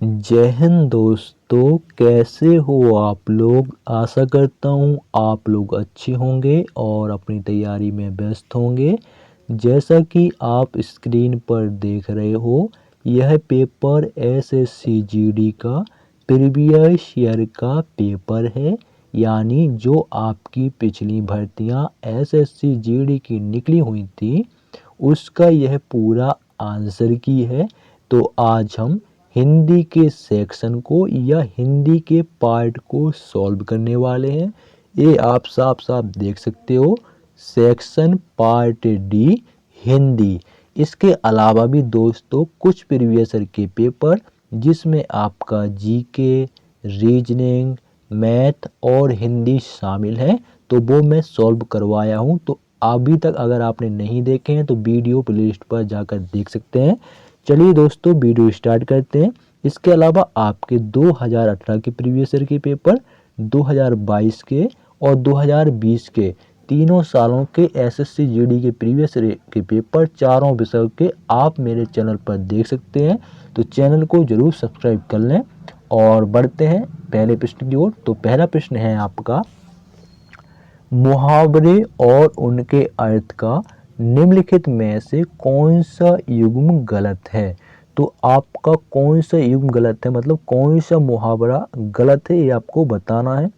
जय हिंद दोस्तों, कैसे हो आप लोग। आशा करता हूँ आप लोग अच्छे होंगे और अपनी तैयारी में व्यस्त होंगे। जैसा कि आप स्क्रीन पर देख रहे हो, यह पेपर एसएससी जीडी का प्रीवियस ईयर का पेपर है। यानी जो आपकी पिछली भर्तियाँ एसएससी जीडी की निकली हुई थी, उसका यह पूरा आंसर की है। तो आज हम हिंदी के सेक्शन को या हिंदी के पार्ट को सॉल्व करने वाले हैं। ये आप साफ साफ देख सकते हो, सेक्शन पार्ट डी हिंदी। इसके अलावा भी दोस्तों कुछ प्रीवियस ईयर के पेपर जिसमें आपका जीके, रीजनिंग, मैथ और हिंदी शामिल है, तो वो मैं सॉल्व करवाया हूँ। तो अभी तक अगर आपने नहीं देखे हैं तो वीडियो प्लेलिस्ट पर जाकर देख सकते हैं। चलिए दोस्तों, वीडियो स्टार्ट करते हैं। इसके अलावा आपके 2018 के प्रीवियस ईयर के पेपर, 2022 के और 2020 के तीनों सालों के एसएससी जीडी के प्रीवियस ईयर के पेपर चारों विषयों के आप मेरे चैनल पर देख सकते हैं। तो चैनल को जरूर सब्सक्राइब कर लें और बढ़ते हैं पहले प्रश्न की ओर। तो पहला प्रश्न है आपका, मुहावरे और उनके अर्थ का निम्नलिखित में से कौन सा युग्म गलत है। तो आपका कौन सा युग्म गलत है, मतलब कौन सा मुहावरा गलत है, ये आपको बताना है।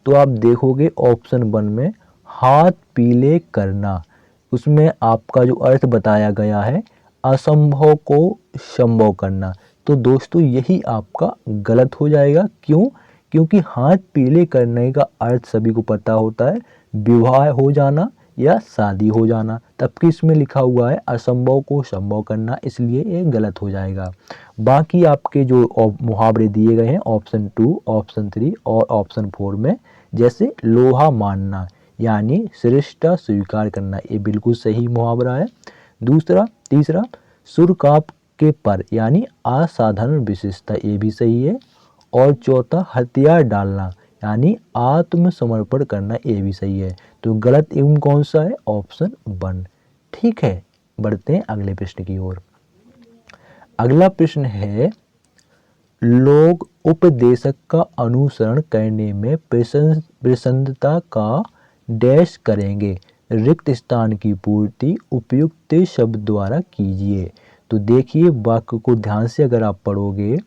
तो आप देखोगे ऑप्शन 1 में हाथ पीले करना, उसमें आपका जो अर्थ बताया गया है असंभव को संभव करना। तो दोस्तों यही आपका गलत हो जाएगा। क्यों? क्योंकि हाथ पीले करने का अर्थ सभी को पता होता है विवाह हो जाना या शादी हो जाना, तबकि इसमें लिखा हुआ है असंभव को संभव करना, इसलिए ये गलत हो जाएगा। बाकी आपके जो मुहावरे दिए गए हैं ऑप्शन 2, ऑप्शन 3 और ऑप्शन 4 में, जैसे लोहा मानना यानी श्रेष्ठता स्वीकार करना, ये बिल्कुल सही मुहावरा है। तीसरा सुरकाप के पर यानी असाधारण विशेषता, ये भी सही है। और चौथा हथियार डालना यानी आत्मसमर्पण करना, ये भी सही है। तो गलत एवं कौन सा है? ऑप्शन 1। ठीक है, बढ़ते हैं अगले प्रश्न की ओर। अगला प्रश्न है, लोग उपदेशक का अनुसरण करने में प्रसन्नता का डैश करेंगे, रिक्त स्थान की पूर्ति उपयुक्त शब्द द्वारा कीजिए। तो देखिए वाक्य को ध्यान से अगर आप पढ़ोगे,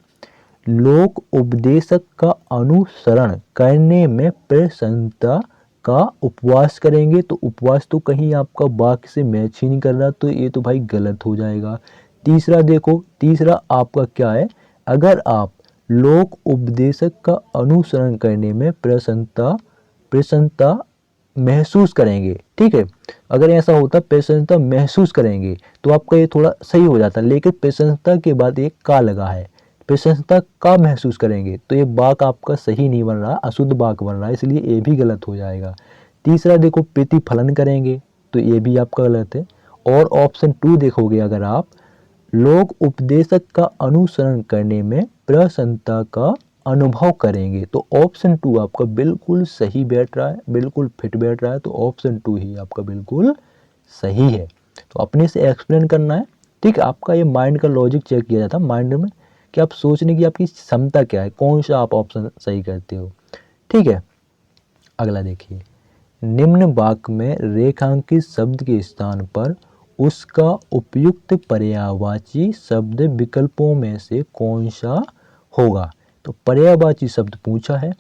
लोग उपदेशक का अनुसरण करने में प्रसन्नता का उपवास करेंगे। तो उपवास तो कहीं आपका वाक्य से मैच ही नहीं कर रहा, तो ये तो भाई गलत हो जाएगा। तीसरा देखो, तीसरा आपका क्या है, अगर आप लोग उपदेशक का अनुसरण करने में प्रसन्नता महसूस करेंगे, ठीक है, अगर ऐसा होता प्रसन्नता महसूस करेंगे तो आपका ये थोड़ा सही हो जाता, लेकिन प्रसन्नता के बाद एक का लगा है, प्रसन्नता का महसूस करेंगे, तो ये वाक्य आपका सही नहीं बन रहा, अशुद्ध वाक्य बन रहा है, इसलिए ये भी गलत हो जाएगा। तीसरा देखो, प्रतिफलन करेंगे, तो ये भी आपका गलत है। और ऑप्शन 2 देखोगे अगर आप, लोग उपदेशक का अनुसरण करने में प्रसन्नता का अनुभव करेंगे, तो ऑप्शन 2 आपका बिल्कुल सही बैठ रहा है, बिल्कुल फिट बैठ रहा है। तो ऑप्शन 2 ही आपका बिल्कुल सही है। तो अपने से एक्सप्लेन करना है, ठीक है। आपका ये माइंड का लॉजिक चेक किया जाता है माइंड में, कि आप सोचने की आपकी क्षमता क्या है, कौन सा आप ऑप्शन सही करते हो, ठीक है। अगला देखिए, निम्न वाक्य में रेखांकित शब्द के स्थान पर उसका उपयुक्त पर्यायवाची शब्द विकल्पों में से कौन सा होगा। तो पर्यायवाची शब्द पूछा है,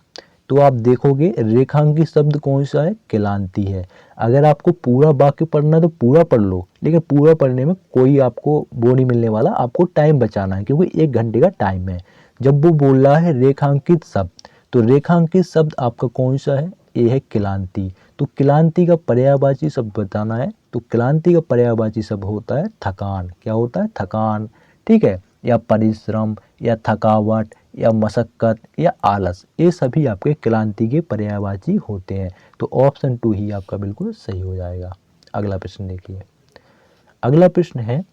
तो आप देखोगे रेखांकित शब्द कौन सा है, क्लांति है। अगर आपको पूरा वाक्य पढ़ना तो पूरा पढ़ लो, लेकिन पूरा पढ़ने में कोई आपको वो नहीं मिलने वाला, आपको टाइम बचाना है, क्योंकि 1 घंटे का टाइम है। जब वो बोल रहा है रेखांकित शब्द, तो रेखांकित शब्द आपका कौन सा है, ये है क्लांति। तो क्लांति का पर्यायवाची शब्द बताना है, तो क्लांति का पर्यायवाची शब्द होता है थकान। क्या होता है? थकान, ठीक है, या परिश्रम या थकावट या मशक्कत या आलस, ये सभी आपके क्लांति के पर्यायवाची होते हैं। तो ऑप्शन 2 ही आपका बिल्कुल सही हो जाएगा। अगला प्रश्न देखिए, अगला प्रश्न है,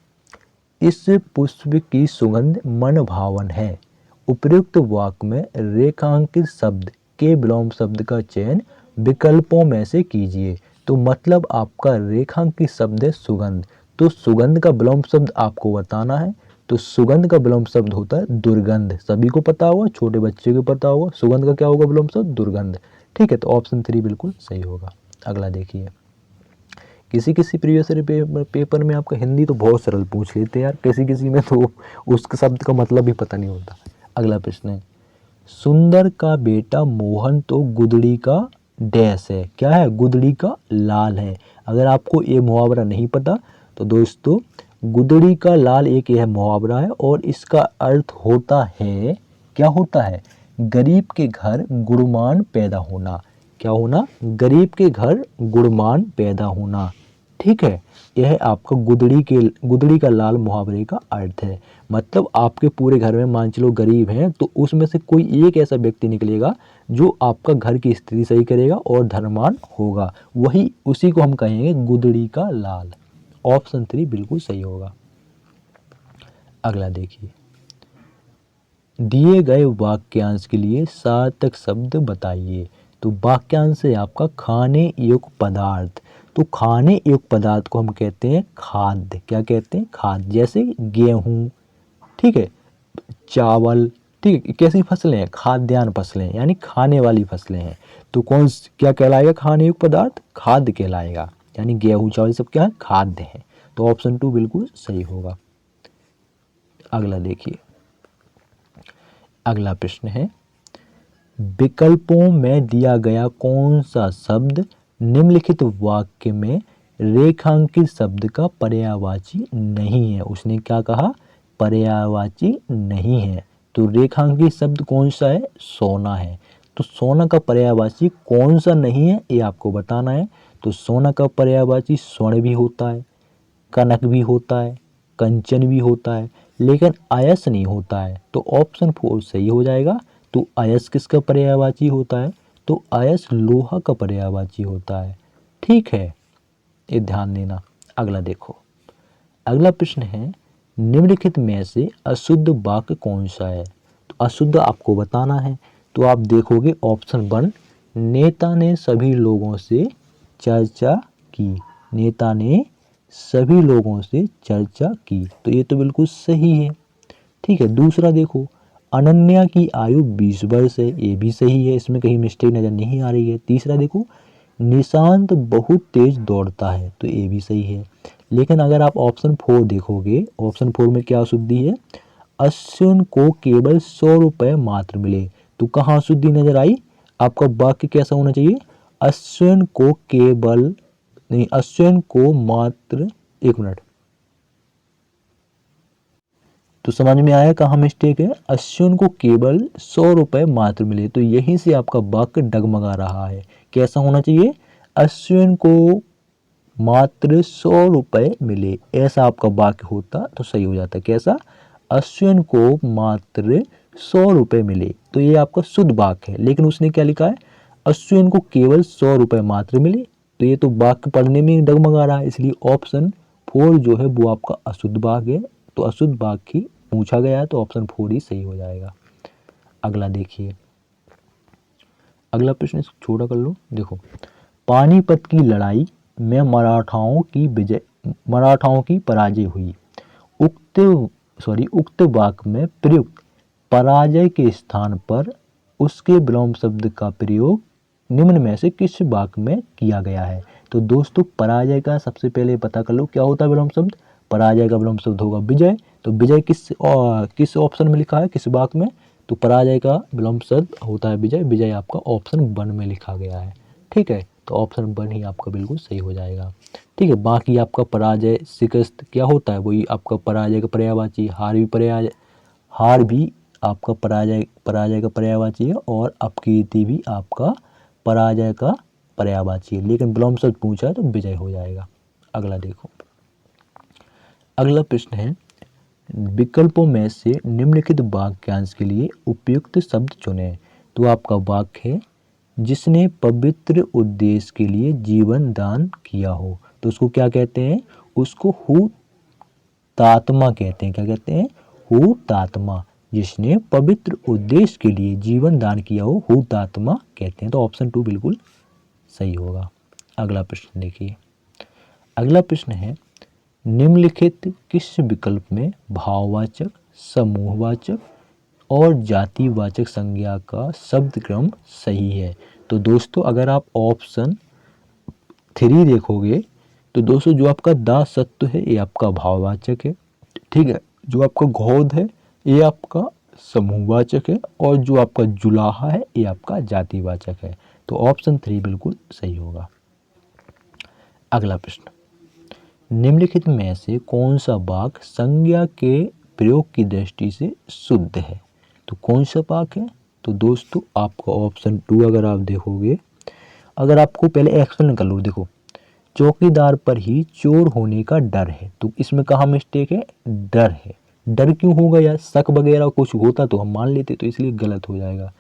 इस पुष्प की सुगंध मन भावन है, उपयुक्त वाक्य में रेखांकित शब्द के विलोम शब्द का चयन विकल्पों में से कीजिए। तो मतलब आपका रेखांकित शब्द है सुगंध, तो सुगंध का विलोम शब्द आपको बताना है। तो सुगंध का विलोम शब्द होता है दुर्गंध। सभी को पता होगा, छोटे बच्चे को पता होगा, सुगंध का क्या होगा विलोम शब्द? दुर्गंध। ठीक है, तो ऑप्शन 3 बिल्कुल सही होगा। अगला देखिए, किसी किसी प्रीवियस पेपर में आपका हिंदी तो बहुत सरल पूछ लेते हैं यार, किसी किसी में तो उस शब्द का मतलब भी पता नहीं होता। अगला प्रश्न है, सुंदर का बेटा मोहन तो गुदड़ी का डैश है। क्या है? गुदड़ी का लाल है। अगर आपको ये मुहावरा नहीं पता तो दोस्तों, गुदड़ी का लाल एक यह मुहावरा है और इसका अर्थ होता है, क्या होता है? गरीब के घर गुणमान पैदा होना। क्या होना? गरीब के घर गुणमान पैदा होना। ठीक है, यह आपका गुदड़ी का लाल मुहावरे का अर्थ है। मतलब आपके पूरे घर में मान चलो गरीब हैं, तो उसमें से कोई एक ऐसा व्यक्ति निकलेगा जो आपका घर की स्थिति सही करेगा और धनवान होगा, वही उसी को हम कहेंगे गुदड़ी का लाल। ऑप्शन 3 बिल्कुल सही होगा। अगला देखिए, दिए गए वाक्यांश के लिए सार्थक शब्द बताइए। तो वाक्यांश है आपका खाने योग्य पदार्थ। तो खाने योग्य पदार्थ को हम कहते हैं खाद्य। क्या कहते हैं? खाद्य। जैसे गेहूँ, ठीक है, चावल, ठीक है, कैसी फसलें हैं? खाद्यान्न फसलें, यानी खाने वाली फसलें हैं। तो क्या कहलाएगा खाने योग्य पदार्थ? खाद्य कहलाएगा, यानी गेहूँ चावल सब क्या है? खाद्य है। तो ऑप्शन 2 बिल्कुल सही होगा। अगला देखिए, अगला प्रश्न है, विकल्पों में दिया गया कौन सा शब्द निम्नलिखित वाक्य में रेखांकित शब्द का पर्यायवाची नहीं है? उसने क्या कहा? पर्यायवाची नहीं है। तो रेखांकित शब्द कौन सा है? सोना है। तो सोना का पर्यायवाची कौन सा नहीं है, ये आपको बताना है। तो सोना का पर्यायवाची स्वर्ण भी होता है, कनक भी होता है, कंचन भी होता है, लेकिन अयस नहीं होता है। तो ऑप्शन 4 सही हो जाएगा। तो अयस किसका पर्यायवाची होता है? तो अयस लोहा का पर्यायवाची होता है। ठीक है, ये ध्यान देना। अगला देखो, अगला प्रश्न है, निम्नलिखित में से अशुद्ध वाक्य कौन सा है? तो अशुद्ध आपको बताना है। तो आप देखोगे ऑप्शन 1, नेता ने सभी लोगों से चर्चा की। नेता ने सभी लोगों से चर्चा की, तो ये तो बिल्कुल सही है। ठीक है, दूसरा देखो, अनन्या की आयु 20 वर्ष है। ये भी सही है, इसमें कहीं मिस्टेक नज़र नहीं आ रही है। तीसरा देखो, निशांत बहुत तेज दौड़ता है। तो ये भी सही है। लेकिन अगर आप ऑप्शन 4 देखोगे, ऑप्शन 4 में क्या अशुद्धि है? अश्विन को केवल 100 रुपये मात्र मिले। तो कहाँ अशुद्धि नजर आई? आपका वाक्य कैसा होना चाहिए? अश्विन को केवल नहीं, अश्विन को मात्र, एक मिनट, तो समझ में आया कहाँ मिस्टेक है? अश्विन को केवल 100 रुपये मात्र मिले। तो यहीं से आपका वाक्य डगमगा रहा है। कैसा होना चाहिए? अश्विन को मात्र 100 रुपये मिले, ऐसा आपका वाक्य होता तो सही हो जाता। कैसा? अश्विन को मात्र 100 रुपये मिले। तो ये आपका शुद्ध वाक्य है, लेकिन उसने क्या लिखा है? अश्विन को केवल 100 रुपये मात्र मिले। तो ये तो वाक्य पढ़ने में डगमगा रहा है, इसलिए ऑप्शन 4 जो है वो आपका अशुद्ध वाक्य है। तो अशुद्ध वाक्य ही पूछा गया है, तो ऑप्शन 4 ही सही हो जाएगा। अगला देखिए, अगला प्रश्न इसको छोटा कर लो। देखो, पानीपत की लड़ाई में मराठाओं की पराजय हुई। उक्त वाक्य में प्रयुक्त पराजय के स्थान पर उसके विलोम शब्द का प्रयोग निम्न में से किस वाक्य में किया गया है? तो दोस्तों, पराजय का सबसे पहले पता कर लो क्या होता है विलोम शब्द। पराजय का विलोम शब्द होगा विजय। तो विजय किस ऑप्शन में लिखा है, किस वाक्य में? तो पराजय का विलोम शब्द होता है विजय। विजय आपका ऑप्शन 1 में लिखा गया है। ठीक है, तो ऑप्शन 1 ही आपका बिल्कुल सही हो जाएगा। ठीक है, बाकी आपका पराजय, शिकस्त क्या होता है? वही आपका पराजय का पर्यायवाची। हार भी आपका पराजय का पर्यायवाची है, और अपकीर्ति भी आपका पराजय का पर्यायवाची है। लेकिन विलोम शब्द पूछा है तो विजय हो जाएगा। अगला देखो, अगला प्रश्न है, विकल्पों में से निम्नलिखित वाक्यांश के लिए उपयुक्त शब्द चुनें। तो आपका वाक्य है, जिसने पवित्र उद्देश्य के लिए जीवन दान किया हो। तो उसको क्या कहते हैं? उसको हुतात्मा कहते हैं। क्या कहते हैं? हुतात्मा। जिसने पवित्र उद्देश्य के लिए जीवन दान किया हो, हुतात्मा कहते हैं। तो ऑप्शन 2 बिल्कुल सही होगा। अगला प्रश्न देखिए, अगला प्रश्न है, निम्नलिखित किस विकल्प में भाववाचक, समूहवाचक और जातिवाचक संज्ञा का शब्द क्रम सही है? तो दोस्तों अगर आप ऑप्शन 3 देखोगे तो दोस्तों जो आपका दा सत्व है ये आपका भाववाचक है, ठीक है। जो आपका घोध है ये आपका समूहवाचक है और जो आपका जुलाहा है ये आपका जातिवाचक है। तो ऑप्शन 3 बिल्कुल सही होगा। अगला प्रश्न, निम्नलिखित में से कौन सा वाक्य संज्ञा के प्रयोग की दृष्टि से शुद्ध है? तो कौन सा वाक्य है? तो दोस्तों आपका ऑप्शन 2 अगर आप देखोगे, अगर आपको पहले एक्सप्लेन कर लो, देखो चौकीदार पर ही चोर होने का डर है, तो इसमें कहाँ मिस्टेक है? डर है। डर क्यों होगा यार? शक वगैरह कुछ होता तो हम मान लेते, तो इसलिए गलत हो जाएगा,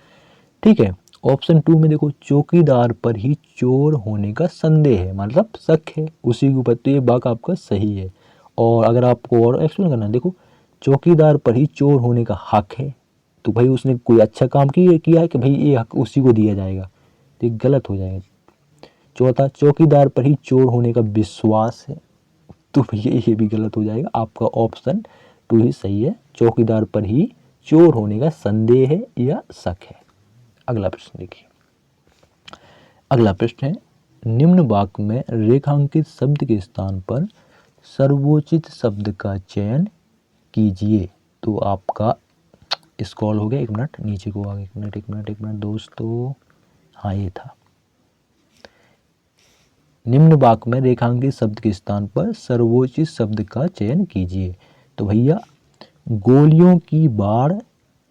ठीक है। ऑप्शन 2 में देखो चौकीदार पर ही चोर होने का संदेह है, मतलब शक है उसी के ऊपर, तो ये वाक्य आपका सही है। और अगर आपको और एक्सप्लेन करना है, देखो चौकीदार पर ही चोर होने का हक है, तो भाई उसने कोई अच्छा काम किया है कि भाई ये हक उसी को दिया जाएगा, तो ये गलत हो जाएगा। चौथा, चौकीदार पर ही चोर होने का विश्वास है, तो भैया ये भी गलत हो जाएगा। आपका ऑप्शन 2 ही सही है, चौकीदार पर ही चोर होने का संदेह है या शक है। अगला प्रश्न देखिए, अगला प्रश्न है, निम्न वाक्य में रेखांकित शब्द के स्थान पर सर्वोचित शब्द का चयन कीजिए। तो आपका स्क्रॉल हो गया, एक मिनट नीचे को आ गया, एक मिनट दोस्तों, हाँ ये था। निम्न वाक्य में रेखांकित शब्द के स्थान पर सर्वोचित शब्द का चयन कीजिए। तो भैया गोलियों की बाढ़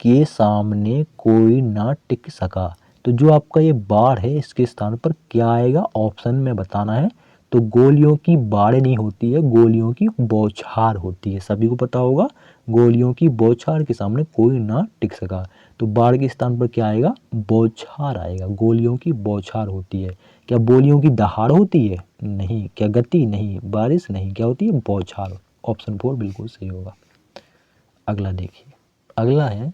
के सामने कोई ना टिक सका, तो जो आपका ये बाढ़ है इसके स्थान पर क्या आएगा ऑप्शन में बताना है। तो गोलियों की बाढ़ नहीं होती है, गोलियों की बौछार होती है, सभी को पता होगा, गोलियों की बौछार के सामने कोई ना टिक सका, तो बाढ़ के स्थान पर क्या आएगा? बौछार आएगा। गोलियों की बौछार होती है, क्या गोलियों की दहाड़ होती है? नहीं। क्या गति? नहीं। बारिश? नहीं। क्या होती है? बौछार। ऑप्शन 4 बिल्कुल सही होगा। अगला देखिए, अगला है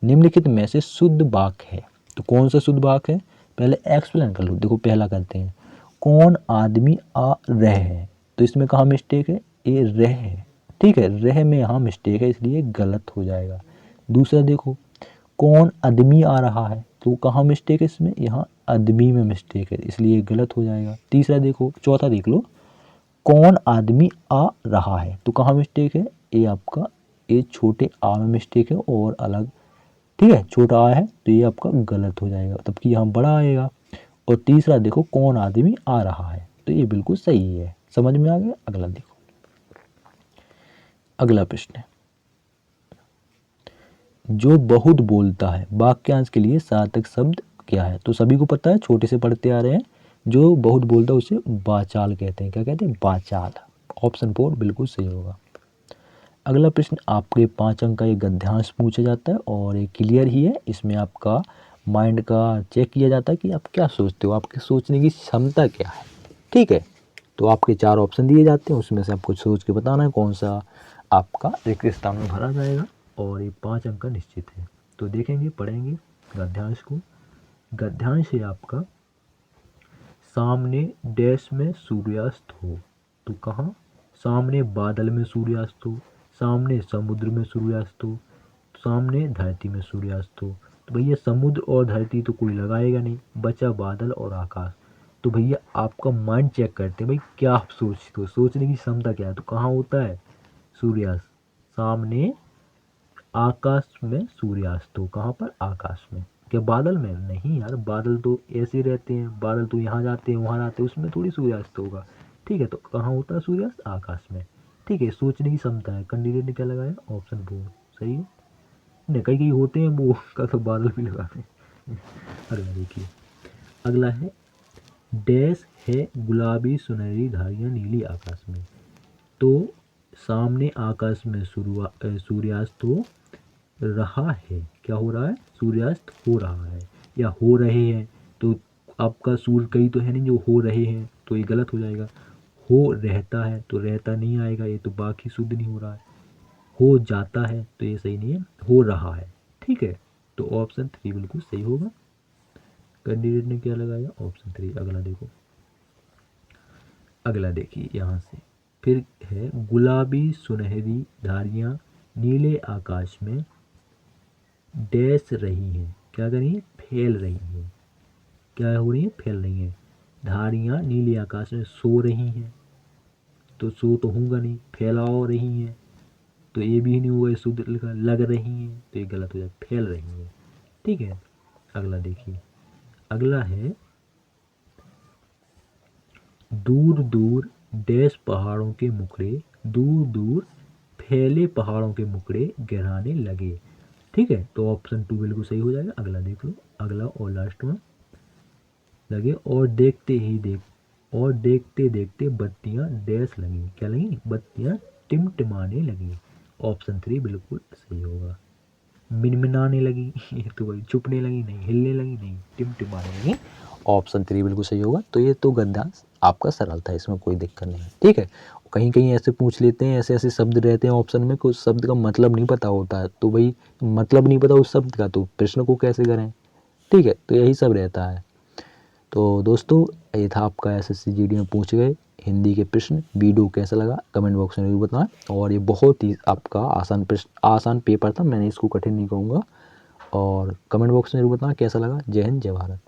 निम्नलिखित में से शुद्ध वाक्य है, तो कौन सा शुद्ध वाक्य है? पहले एक्सप्लेन कर लो। देखो पहला करते हैं, कौन आदमी आ रहे हैं, तो इसमें कहाँ मिस्टेक है? ये रह है, ठीक है, रह में यहाँ मिस्टेक है इसलिए गलत हो जाएगा। दूसरा देखो, कौन आदमी आ रहा है, तो कहाँ मिस्टेक है इसमें? यहाँ आदमी में मिस्टेक है इसलिए गलत हो जाएगा। तीसरा देखो, चौथा देख लो, कौन आदमी आ रहा है, तो कहाँ मिस्टेक है? ये आपका ये छोटे आ में मिस्टेक है और अलग, ठीक है, छोटा आ है तो ये आपका गलत हो जाएगा, तब कि यहाँ बड़ा आएगा। और तीसरा देखो, कौन आदमी आ रहा है, तो ये बिल्कुल सही है। समझ में आ गया? अगला देखो, अगला प्रश्न है, जो बहुत बोलता है वाक्यांश के लिए सार्थक शब्द क्या है? तो सभी को पता है, छोटे से पढ़ते आ रहे हैं, जो बहुत बोलता है उसे वाचाल कहते हैं। क्या कहते हैं? वाचाल। ऑप्शन 4 बिल्कुल सही होगा। अगला प्रश्न आपके 5 अंक का एक गद्यांश पूछा जाता है और ये क्लियर ही है, इसमें आपका माइंड का चेक किया जाता है कि आप क्या सोचते हो, आपके सोचने की क्षमता क्या है, ठीक है। तो आपके 4 ऑप्शन दिए जाते हैं, उसमें से आपको सोच के बताना है कौन सा आपका रिक्त स्थान में भरा जाएगा, और ये 5 अंक का निश्चित है। तो देखेंगे, पढ़ेंगे गद्यांश को। गद्यांश है आपका, सामने डैश में सूर्यास्त हो, तो कहाँ? सामने बादल में सूर्यास्त हो, सामने समुद्र में सूर्यास्त हो, सामने धरती में सूर्यास्त हो। तो भैया समुद्र और धरती तो कोई लगाएगा नहीं, बचा बादल और आकाश। तो भैया आपका माइंड चेक करते हैं, भाई क्या आप सोचते हो, सोचने की क्षमता क्या है, तो कहाँ होता है सूर्यास्त? सामने आकाश में सूर्यास्त हो, कहाँ पर? आकाश में। क्या बादल में? नहीं यार, बादल तो ऐसे रहते हैं, बादल तो यहाँ जाते हैं वहाँ जाते हैं, उसमें थोड़ी सूर्यास्त होगा, ठीक है। तो कहाँ होता है सूर्यास्त? आकाश में, ठीक है। सोचने की क्षमता है, कैंडिडेट ने क्या लगाया? ऑप्शन 4 सही है। नहीं, कई कई होते हैं वो का तो बादल भी लगाते हैं। अगला देखिए, अगला है, डैश है गुलाबी सुनहरी धारियाँ नीली आकाश में, तो सामने आकाश में सूर्यास्त हो रहा है, क्या हो रहा है? सूर्यास्त हो रहा है या हो रहे हैं, तो आपका सूर्य कई तो है नहीं जो हो रहे हैं, तो ये गलत हो जाएगा। हो रहता है तो रहता नहीं आएगा, ये तो बाकी शुद्ध नहीं हो रहा है। हो जाता है तो ये सही नहीं है, हो रहा है, ठीक है। तो ऑप्शन 3 बिल्कुल सही होगा। कैंडिडेट ने क्या लगाया? ऑप्शन 3। अगला देखो, अगला देखिए यहाँ से, फिर है गुलाबी सुनहरी धारियाँ नीले आकाश में डैश रही हैं, क्या कर रही हैं, फैल रही हैं, क्या हो रही हैं, फैल रही हैं। धारियाँ नीले आकाश में सो रही हैं, तो सो तो होगा नहीं, फैलाओ रही हैं, तो ये भी नहीं हुआ, शुद्ध लिखा, लग रही हैं तो ये गलत हो जाए, फैल रही हैं। ठीक है, अगला देखिए, अगला है दूर दूर डैश पहाड़ों के मुखड़े, दूर दूर फैले पहाड़ों के मुखड़े गहराने लगे। ठीक है, तो ऑप्शन 2 बिल्कुल सही हो जाएगा। अगला देख लो, अगला और लास्ट में लगे और देखते देखते बत्तियां डैश लगी, क्या लगी, बत्तियां टिमटिमाने लगी। ऑप्शन 3 बिल्कुल सही होगा। मिनमिनाने लगी तो वही चुपने लगी नहीं, हिलने लगी नहीं, टिमटिमाने लगी। ऑप्शन 3 बिल्कुल सही होगा। तो ये तो गद्दा आपका सरल था, इसमें कोई दिक्कत नहीं है। ठीक है, कहीं कहीं ऐसे पूछ लेते हैं, ऐसे ऐसे शब्द रहते हैं ऑप्शन में, कुछ शब्द का मतलब नहीं पता होता है, तो भाई मतलब नहीं पता उस शब्द का तो प्रश्न को कैसे करें। ठीक है, तो यही सब रहता है। तो दोस्तों, ये था आपका एसएससी जीडी में पूछे गए हिंदी के प्रश्न। वीडियो कैसा लगा कमेंट बॉक्स में जरूर बताएं। और ये बहुत ही आपका आसान प्रश्न, आसान पेपर था, मैंने इसको कठिन नहीं कहूँगा। और कमेंट बॉक्स में जरूर बताना कैसा लगा। जय हिंद, जय भारत।